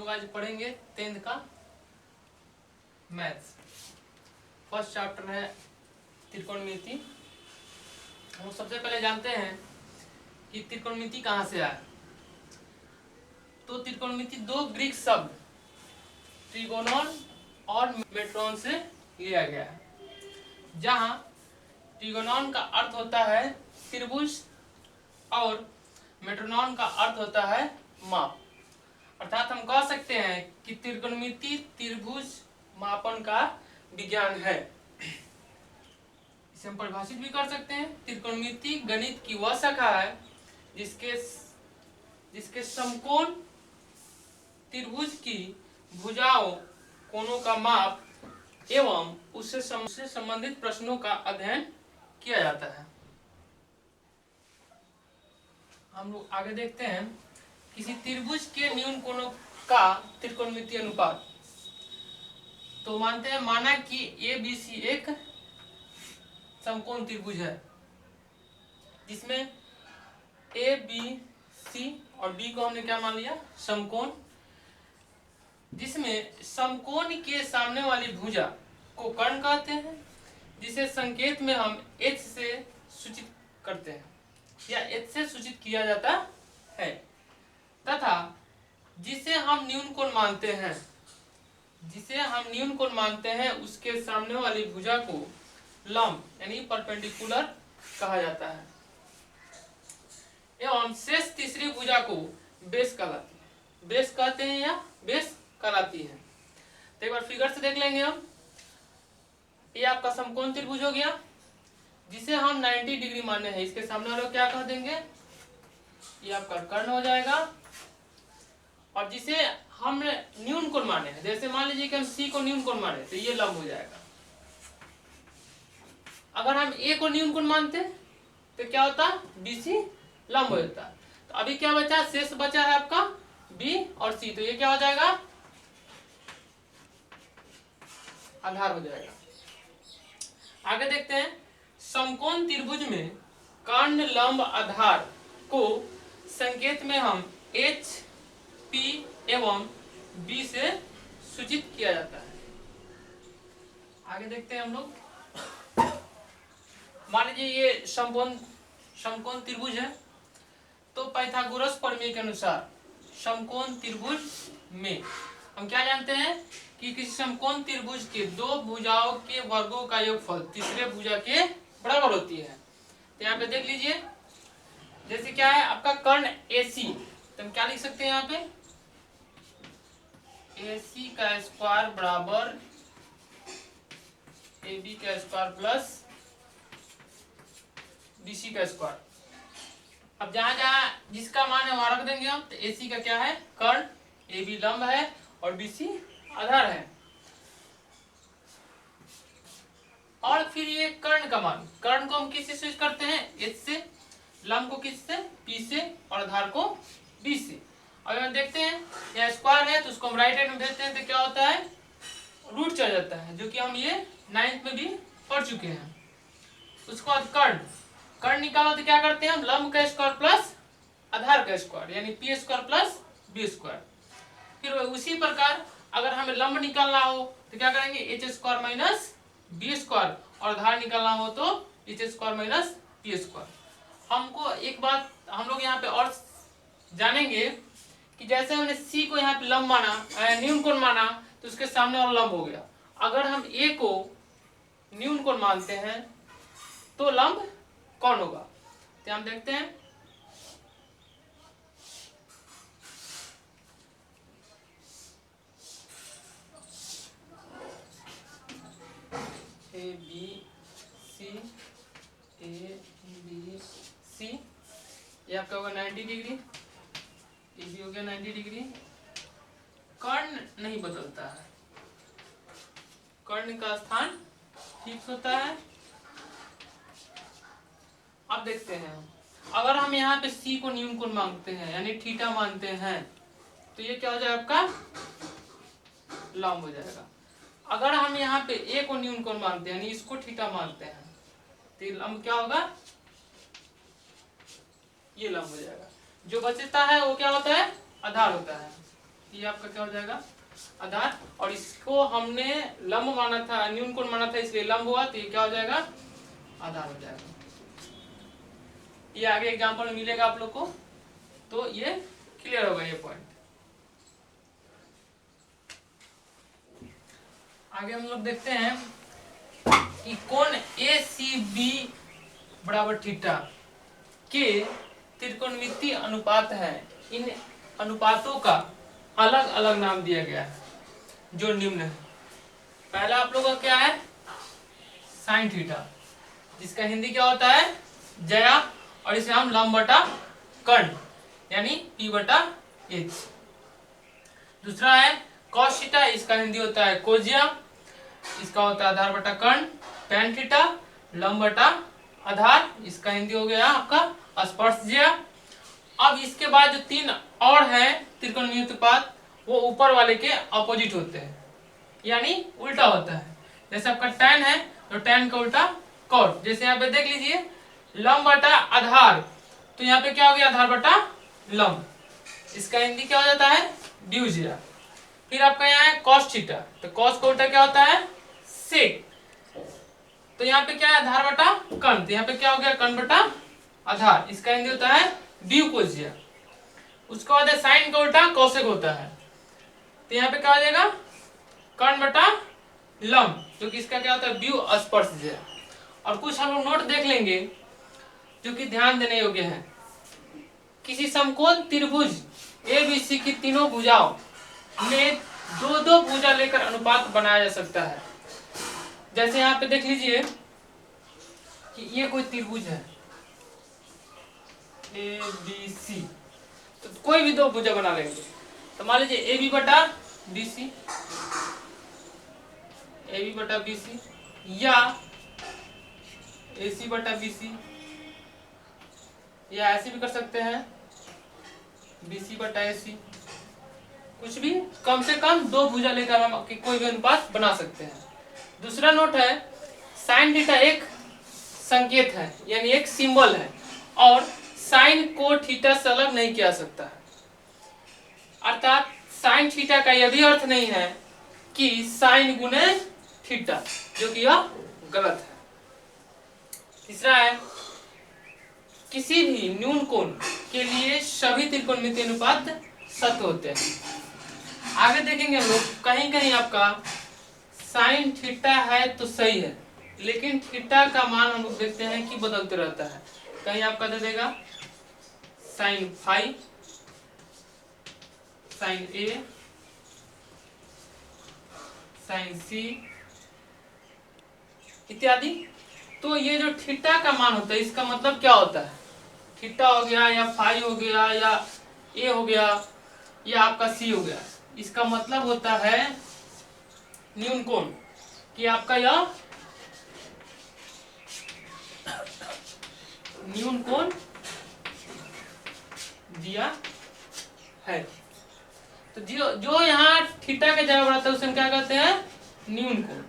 लोग आज पढ़ेंगे 10th का मैथ्स। फर्स्ट चैप्टर है त्रिकोणमिति। हम सबसे पहले जानते हैं कि त्रिकोणमिति कहाँ से आया। तो त्रिकोणमिति दो ग्रीक शब्द ट्रिगोनोन और मेट्रोन से लिया गया है, जहाँ ट्रिगोनोन का अर्थ होता है त्रिभुज और मेट्रोनोन का अर्थ होता है माप। अर्थात हम कह सकते हैं कि त्रिकोणमिति त्रिभुज मापन का विज्ञान है। इसे हम परिभाषित भी कर सकते हैं। त्रिकोणमिति गणित की वह शाखा है जिसके समकोण त्रिभुज की भुजाओं कोणों का माप एवं उससे संबंधित प्रश्नों का अध्ययन किया जाता है। हम लोग आगे देखते हैं किसी त्रिभुज के न्यून कोणों का त्रिकोणमितीय अनुपात। तो मानते हैं, माना कि ABC एक समकोण त्रिभुज है जिसमें ABC और B को हमने क्या मान लिया, समकोण, जिसमें समकोण के सामने वाली भुजा को कर्ण कहते हैं, जिसे संकेत में हम H से सूचित करते हैं या H से सूचित किया जाता है, तथा जिसे हम न्यून कोण मानते हैं उसके सामने वाली भुजा को लंब यानी परपेंडिकुलर कहा जाता है, एवं शेष तीसरी भुजा को बेस कहलाती है। बेस कहते हैं या बेस कहलाती है। तो एक बार फिगर से देख लेंगे हम। ये आपका समकोण त्रिभुज हो गया जिसे हम 90 डिग्री माने हैं। इसके सामने वाले को क्या कह देंगे, ये आपका कर्ण हो जाएगा। और जिसे हम न्यून कोण माने हैं, जैसे मान लीजिए कि हम C को न्यून कोण माने तो ये लंब हो जाएगा। अगर हम A को न्यून कोण मानते तो क्या होता, BC लंब हो जाता। तो अभी क्या बचा, शेष बचा है आपका B और C, तो ये क्या हो जाएगा, आधार हो जाएगा। आगे देखते हैं, समकोण त्रिभुज में कर्ण लंब आधार को संकेत में हम H, P एवं B से सूचित किया जाता है। आगे देखते हैं हम लोग। मान लीजिए ये समकोण त्रिभुज है, तो पाइथागोरस प्रमेय के अनुसार समकोण त्रिभुज में हम क्या जानते हैं कि किसी समकोण त्रिभुज के दो भुजाओं के वर्गों का योगफल तीसरे भुजा के बराबर होती है। तो यहाँ पे देख लीजिए, जैसे क्या है आपका कर्ण AC, तो हम क्या लिख सकते हैं यहाँ पे, AC का स्क्वायर बराबर AB का स्क्वायर प्लस BC का स्क्वायर। अब जहां जहां जिसका मान है वहां रख देंगे हम। तो AC का क्या है, कर्ण, AB लंब है और BC आधार है। और फिर ये कर्ण का मान, कर्ण को हम किससे सूचित करते हैं, H से, लंब को किससे, P से और आधार को B से। अब हम देखते हैं यह स्क्वायर है तो उसको हम राइट हैंड में भेजते हैं तो क्या होता है, रूट चल जाता है, जो कि हम ये 9th में भी पढ़ चुके हैं। उसके बाद कर्ण निकालो तो क्या करते हैं हम, लंब का स्क्वायर प्लस आधार का स्क्वायर यानी P square plus B square. फिर उसी प्रकार अगर हमें लंब निकालना हो तो क्या करेंगे, H square minus B square, और आधार निकालना हो तो H square minus P square. हमको एक बात हम लोग यहाँ पे और जानेंगे कि जैसे हमने C को यहाँ पे लंब माना, न्यून कोण माना, तो उसके सामने वाला लंब हो गया। अगर हम A को न्यून कोण मानते हैं तो लंब कौन होगा, तो हम देखते हैं। ABC, ये आपका होगा 90 डिग्री, ये भी हो गया 90 डिग्री। कर्ण नहीं बदलता है, कर्ण का स्थान फिक्स होता है। अब देखते हैं, अगर हम यहाँ पे C को न्यून कोण मांगते हैं यानी थीटा मानते हैं तो ये क्या हो जाएगा, आपका लंब हो जाएगा। अगर हम यहाँ पे A को न्यून कोण मानते हैं यानी इसको थीटा मानते हैं तो लंब क्या होगा, ये लंब हो जाएगा। जो बचता है वो क्या होता है, आधार होता है। ये आपका क्या हो जाएगा आधार, और इसको हमने लंब माना था, न्यून कोण माना था, इसलिए लंब हुआ, तो ये क्या हो जाएगा आधार हो जाएगा। ये आगे एग्जांपल में मिलेगा आप लोग को, तो ये क्लियर होगा ये पॉइंट। आगे हम लोग देखते हैं कि कोण ACB बराबर थीटा के त्रिकोणमितीय अनुपात है। इन अनुपातों का अलग अलग नाम दिया गया है जो निम्न है। पहला आप लोगों का क्या है साइन थीटा, जिसका हिंदी क्या होता है जया, और इसे हम लंब बटा कर्ण यानी P/H। दूसरा है कॉस थीटा, इसका हिंदी होता है कोजिया, इसका होता है आधार बटा कर्ण। टैन थीटा लंब बटा आधार, इसका हिंदी हो गया आपका स्पर्शज्या। अब इसके बाद जो तीन और है त्रिकोणमितीय अनुपात, वो ऊपर वाले के अपोजिट होते हैं, यानी उल्टा होता है। जैसे आपका टैन है तो टैन का उल्टा कॉट। जैसे यहाँ पे देख लीजिए लंब बटा आधार, तो यहाँ पे क्या हो गया आधार बटा लंब, इसका हिंदी क्या हो जाता है ड्यूजिया। फिर आपका यहाँ है कॉस थीटा, तो कॉस का उल्टा क्या होता है सेक, तो यहाँ पे क्या है आधार बटा कर्ण, तो यहाँ पे क्या हो गया कर्ण बटा आधार, इसका हिंदी होता है ड्यूकोजिया। उसके बाद साइन का उल्टा कौशिक होता है, तो यहाँ पे क्या हो जाएगा कर्ण बटा लंब, जो कि इसका क्या होता है व्यू स्पर्शज्या। और कुछ हम लोग नोट देख लेंगे जो कि ध्यान देने योग्य है। किसी समकोण त्रिभुज ABC की तीनों भुजाओं में दो दो भुजा लेकर अनुपात बनाया जा सकता है। जैसे यहाँ पे देख लीजिए कि ये कोई त्रिभुज है ABC, तो कोई भी दो भुजा बना लेंगे। तो मान लीजिए AB बटा BC या AC बटा BC, या ऐसे भी कर सकते हैं BC बटा AC। कुछ भी कम से कम दो भुजा लेकर हम कोई भी अनुपात बना सकते हैं। दूसरा नोट है साइन थीटा एक संकेत है, यानी एक सिंबल है, और साइन को थीटा से अलग नहीं किया सकता है। अर्थात साइन थीटा का यह भी अर्थ नहीं है कि साइन गुने थीटा, जो कि यह गलत है। तीसरा है किसी भी न्यून कोण के लिए सभी त्रिकोणमितीय अनुपात सत्य होते हैं। आगे देखेंगे हम लोग कहीं कहीं आपका साइन थीटा है तो सही है, लेकिन थीटा का मान हम लोग देखते हैं कि बदलते रहता है। कहीं आपका दे देगा sine phi, sine A, sine C इत्यादि। तो ये जो थीटा का मान होता है इसका मतलब क्या होता है, थीटा हो गया या फाई हो गया या A हो गया या आपका C हो गया, इसका मतलब होता है न्यून कोण, कि आपका यह न्यून कोण दिया है। तो जो यहाँ थीटा के जगह बढ़ाता है उसे हम क्या कहते हैं न्यून कोण,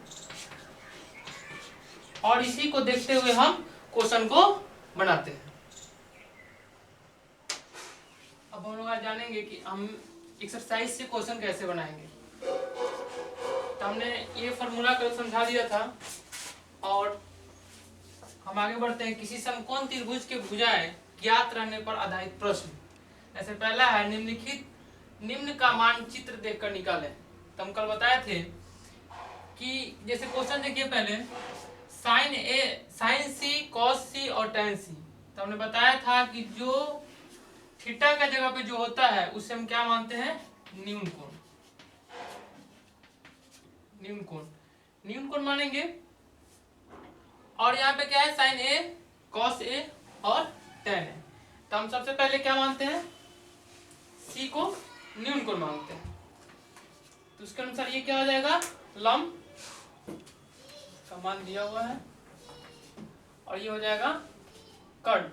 और इसी को देखते हुए हम क्वेश्चन को बनाते हैं। अब हम लोग आज जानेंगे कि हम एक्सरसाइज से क्वेश्चन कैसे बनाएंगे। तो हमने ये फॉर्मूला कर समझा दिया था, और हम आगे बढ़ते हैं। किसी समकोण त्रिभुज के भुजाएं ज्ञात रहने पर आधारित प्रश्न। जैसे पहला है निम्न का मानचित्र देखकर निकालें। तो हम कल बताए थे कि जैसे क्वेश्चन देखिए पहले साइन C, कॉस C और टैन C। तो हमने बताया था कि जो थीटा का जगह पे जो होता है उसे हम क्या मानते हैं न्यून कोण। न्यून कोण मानेंगे। और यहाँ पे क्या है साइन A, कॉस A और टैन है। तो हम सबसे पहले क्या मानते हैं C को न्यून कोण मानते हैं। तो उसके अनुसार ये क्या हो जाएगा लंब का मान दिया हुआ है, और ये हो जाएगा कर्ण।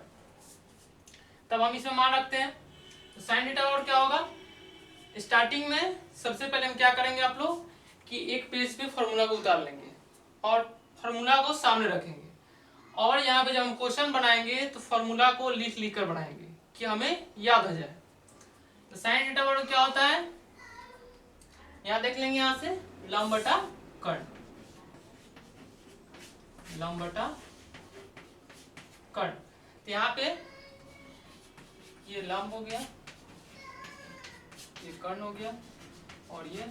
तब हम इसमें मान रखते हैं। तो साइन थीटा और क्या होगा, स्टार्टिंग में सबसे पहले हम क्या करेंगे आप लोग कि एक पेज पे फॉर्मूला को उतार लेंगे और फॉर्मूला को सामने रखेंगे, और यहाँ पे जब हम क्वेश्चन बनाएंगे तो फॉर्मूला को लिख कर बनाएंगे कि हमें याद हो जाए। तो साइन थीटा बराबर क्या होता है यहाँ देख लेंगे, यहाँ से लंब बटा कर्ण, लंब बटा कर्ण। तो यहाँ पे ये लंब हो गया, ये कर्ण हो गया और ये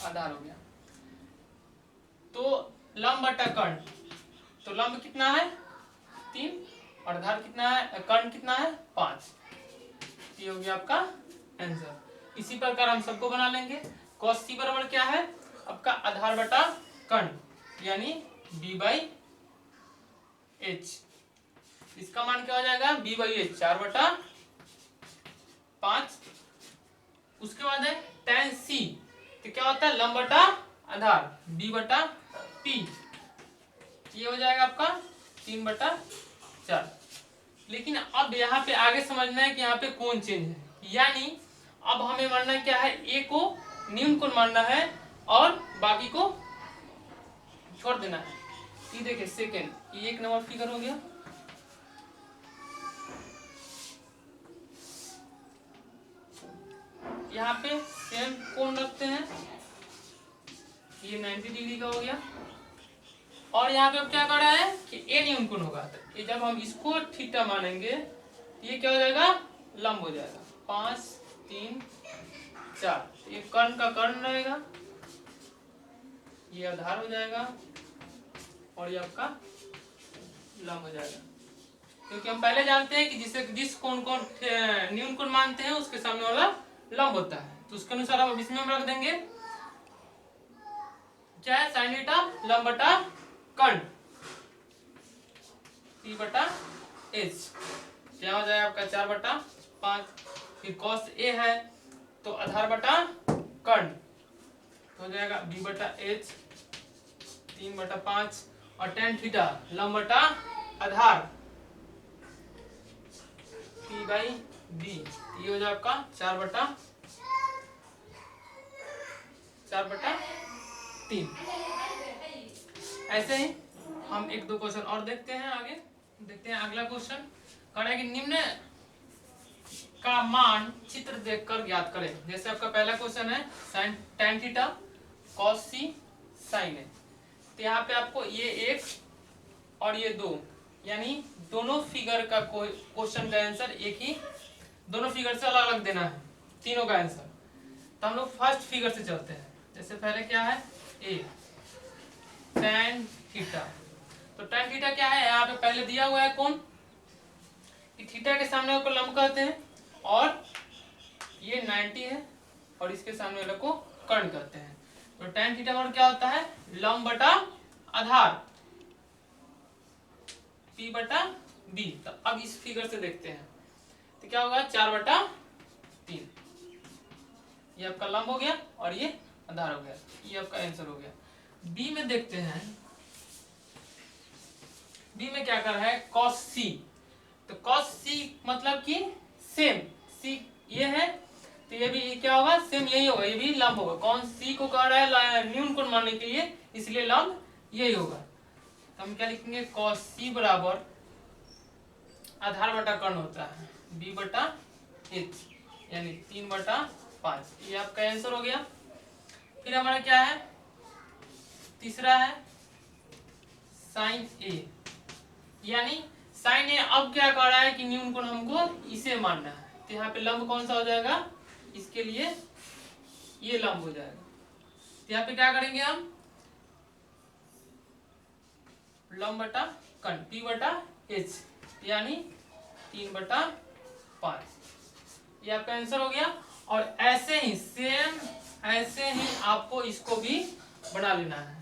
आधार हो गया। तो लंब बटा कर्ण, तो लंब कितना है 3 और आधार कितना है, कर्ण कितना है 5। ये हो गया आपका आंसर। इसी प्रकार हम सबको बना लेंगे। cos c बराबर क्या है आपका आधार बटा कर्ण यानी b/h। इसका मान क्या हो जाएगा b/h 4/5। उसके बाद है tan c, तो क्या होता है लंब बटा आधार b/p। ये हो जाएगा आपका 3/4। लेकिन अब यहाँ पे आगे समझना है कि यहाँ पे कौन चेंज है, यानी अब हमें मानना क्या है, ए को न्यून कोण मानना है और बाकी को छोड़ देना है। ये देखिए सेकेंड, ये 1 नंबर फिगर हो गया। यहाँ पे सेम कोण रखते हैं, ये 90 डिग्री का हो गया। और यहाँ पे अब क्या कर रहा है कि ए न्यून कोण होगा, तो ये जब हम इसको थीटा मानेंगे ये क्या हो जाएगा लंब हो जाएगा। 5 3 4, ये कर्ण का कर्ण रहेगा, ये आधार हो जाएगा और ये आपका लंब हो जाएगा। क्योंकि हम पहले जानते हैं कि जिस कोण को न्यून कोण मानते हैं उसके सामने वाला लंब होता है, तो उसके अनुसार अब इसमें हम रख देंगे क्या है sin थीटा लंब बटा कर्ण p/h। क्या हो जाएगा आपका 4/5। फिर cos a है तो आधार बटा कर्ण तो हो जाएगा b/h 3/5 और tan थीटा लंब बटा आधार p/b। ये हो जाएगा आपका 4/3। ऐसे ही हम 1-2 क्वेश्चन और देखते हैं। आगे देखते हैं अगला क्वेश्चन कह रहा है कि निम्न का मान चित्र देखकर ज्ञात करें। जैसे आपका पहला क्वेश्चन है sin tan theta cos c sin है, तो यहाँ पे आपको ये 1 और ये 2 यानी दोनों फिगर का क्वेश्चन का आंसर एक ही, दोनों फिगर से अलग अलग देना है तीनों का आंसर। तो हम लोग फर्स्ट फिगर से चलते हैं। जैसे पहले क्या है ए tan थीटा, तो tan थीटा क्या है यहाँ पे पहले दिया हुआ है कौन कि थीटा के सामने को लंब कहते हैं और ये 90 है और इसके सामने वाले को कर्ण कहते हैं। तो tan थीटा और क्या होता है लंब बटा आधार p/b। तो अब इस फिगर से देखते हैं तो क्या होगा 4/3। ये आपका लंब हो गया और ये आधार हो गया, ये आपका आंसर हो गया। बी में देखते हैं, बी में क्या कर रहा है cos c, तो cos c मतलब कि सेम c ये है तो ये भी क्या होगा सेम यही होगा, ये भी लंब होगा। कौन c को कह रहा है न्यून कोण मानने के लिए, इसलिए लंब यही होगा। तो हम क्या लिखेंगे cos c बराबर आधार बटा कर्ण होता है b/h यानी 3/5। ये आपका आंसर हो गया। फिर हमारा क्या है तीसरा है sin a, यानी sin a अब क्या कर रहा है कि न्यून कोण हमको इसे मानना है, तो यहाँ पे लंब कौन सा हो जाएगा इसके लिए ये लंब हो जाएगा। तो यहाँ पे क्या करेंगे हम लंब बटा कर्ण p/h यानी 3/5। ये आपका आंसर हो गया। और ऐसे ही सेम ऐसे ही आपको इसको भी बना लेना है।